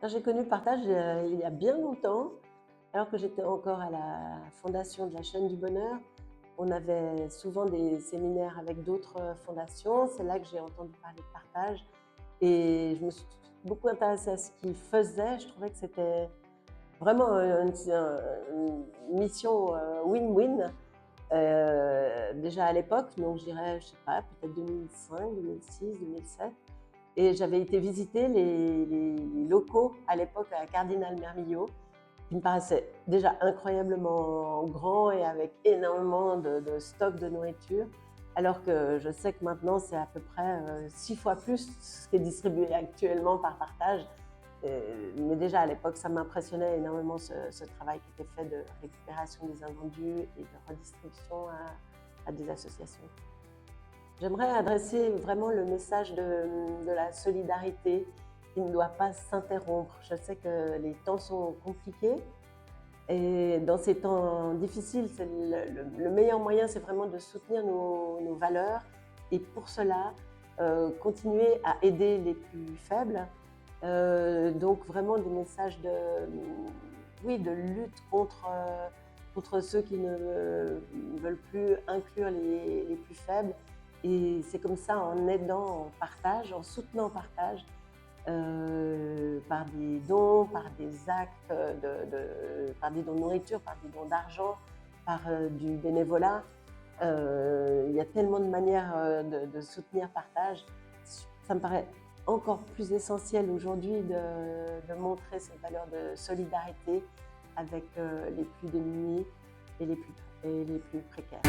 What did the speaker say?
Alors, j'ai connu le partage, il y a bien longtemps, alors que j'étais encore à la fondation de la Chaîne du Bonheur. On avait souvent des séminaires avec d'autres fondations. C'est là que j'ai entendu parler de partage et je me suis beaucoup intéressée à ce qu'ils faisaient. Je trouvais que c'était vraiment une mission win-win. Déjà à l'époque, donc je dirais, je sais pas, peut-être 2005, 2006, 2007. Et j'avais été visiter les locaux à l'époque à Cardinal Mermillod, qui me paraissaient déjà incroyablement grands et avec énormément de stock de nourriture, alors que je sais que maintenant c'est à peu près 6 fois plus ce qui est distribué actuellement par partage. Mais déjà à l'époque, ça m'impressionnait énormément ce travail qui était fait de récupération des invendus et de redistribution à des associations. J'aimerais adresser vraiment le message de la solidarité qui ne doit pas s'interrompre. Je sais que les temps sont compliqués et dans ces temps difficiles, c'est le meilleur moyen, c'est vraiment de soutenir nos valeurs et pour cela, continuer à aider les plus faibles. Donc vraiment des messages oui, de lutte contre ceux qui ne veulent plus inclure les plus faibles. Et c'est comme ça, en aidant, en partage, en soutenant partage, par des dons, par des actes, par des dons de nourriture, par des dons d'argent, par du bénévolat. Il y a tellement de manières de soutenir partage. Ça me paraît encore plus essentiel aujourd'hui de montrer cette valeur de solidarité avec les plus démunis et les plus précaires.